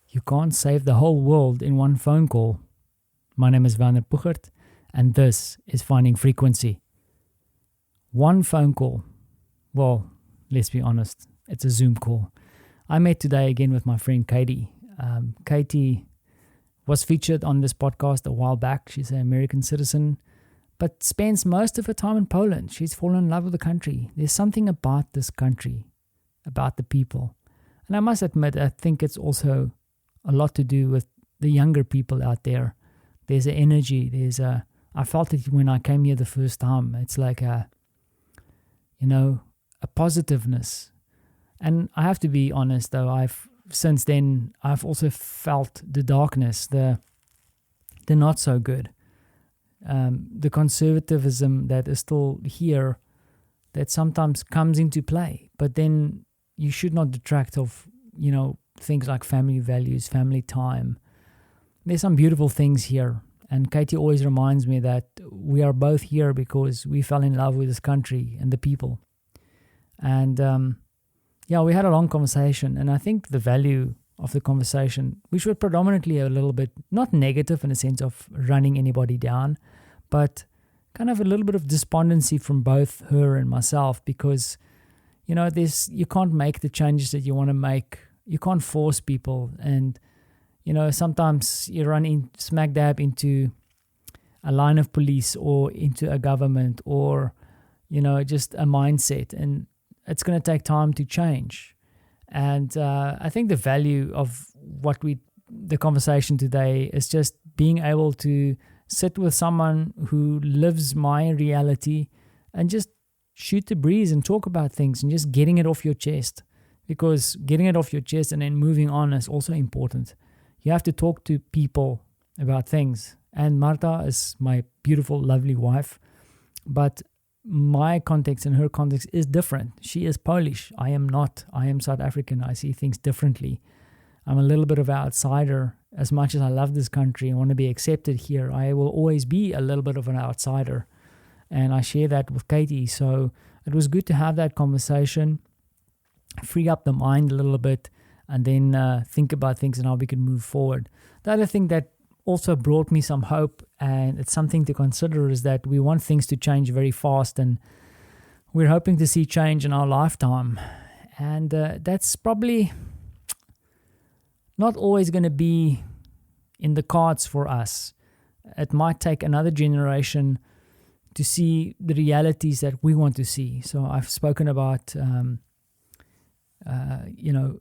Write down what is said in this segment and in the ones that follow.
You can't save the whole world in one phone call. My name is Werner Puchert, and this is Finding Frequency. One phone call. Well, let's be honest, it's a Zoom call. I met today again with my friend Katie. Katie was featured on this podcast a while back. She's an American citizen, but spends most of her time in Poland. She's fallen in love with the country. There's something about this country, about the people. And I must admit, I think it's also a lot to do with the younger people out there. There's an energy. I felt it when I came here the first time. It's like a positiveness. And I have to be honest, though, since then I've also felt the darkness, the not so good, the conservatism that is still here, that sometimes comes into play. But then you should not detract of things like family values, family time. There's some beautiful things here, and Katie always reminds me that we are both here because we fell in love with this country and the people. And we had a long conversation, and I think the value of the conversation, which was predominantly a little bit, not negative in the sense of running anybody down, but kind of a little bit of despondency from both her and myself, because, you can't make the changes that you want to make. You can't force people, and, sometimes you run in smack dab into a line of police or into a government or, just a mindset, and it's going to take time to change. And I think the value of the conversation today is just being able to sit with someone who lives my reality and just shoot the breeze and talk about things and just getting it off your chest. Because getting it off your chest and then moving on is also important. You have to talk to people about things. And Marta is my beautiful, lovely wife. But my context and her context is different. She is Polish. I am not. I am South African. I see things differently. I'm a little bit of an outsider. As much as I love this country and want to be accepted here, I will always be a little bit of an outsider. And I share that with Katie. So it was good to have that conversation, free up the mind a little bit, and then think about things and how we can move forward. The other thing that also brought me some hope, and it's something to consider, is that we want things to change very fast, and we're hoping to see change in our lifetime. And that's probably not always going to be in the cards for us. It might take another generation to see the realities that we want to see. So I've spoken about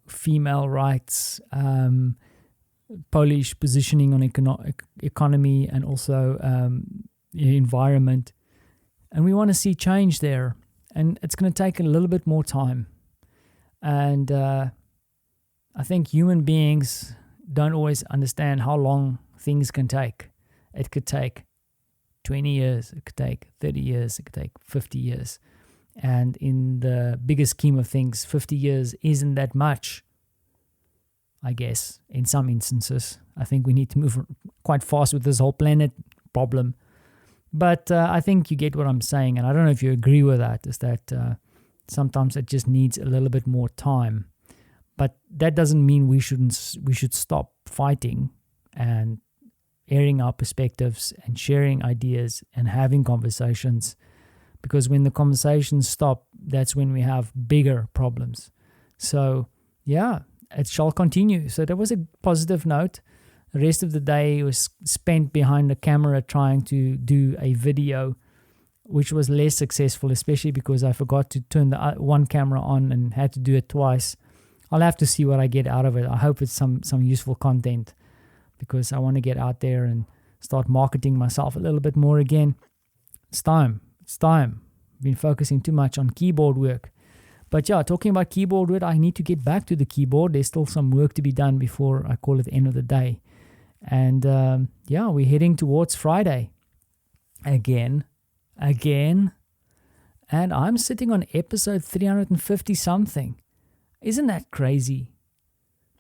female rights, Polish positioning on economy, and also environment. And we want to see change there. And it's going to take a little bit more time. And I think human beings don't always understand how long things can take. It could take 20 years, it could take 30 years, it could take 50 years. And in the bigger scheme of things, 50 years isn't that much, I guess, in some instances. I think we need to move quite fast with this whole planet problem. But I think you get what I'm saying, and I don't know if you agree with that, is that sometimes it just needs a little bit more time. But that doesn't mean we should stop fighting and airing our perspectives and sharing ideas and having conversations. Because when the conversations stop, that's when we have bigger problems. So, it shall continue. So that was a positive note. The rest of the day was spent behind the camera trying to do a video, which was less successful, especially because I forgot to turn the one camera on and had to do it twice. I'll have to see what I get out of it. I hope it's some useful content, because I want to get out there and start marketing myself a little bit more again. It's time. I've been focusing too much on keyboard work. But talking about keyboard work, I need to get back to the keyboard. There's still some work to be done before I call it the end of the day. And we're heading towards Friday. Again. And I'm sitting on episode 350 something. Isn't that crazy?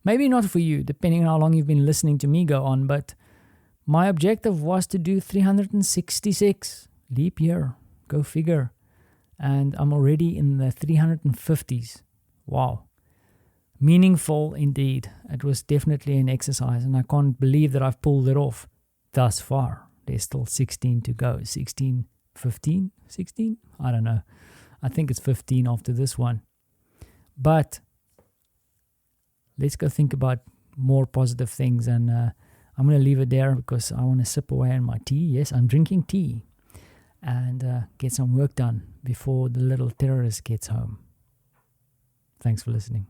Maybe not for you, depending on how long you've been listening to me go on, but my objective was to do 366. Leap year. Go figure. And I'm already in the 350s. Wow. meaningful indeed. It was definitely an exercise, and I can't believe that I've pulled it off thus far. There's still 16 to go. 16, 15, 16? I don't know. I think it's 15 after this one. But let's go think about more positive things, and I'm going to leave it there because I want to sip away on my tea. Yes, I'm drinking tea, and get some work done before the little terrorist gets home. Thanks for listening.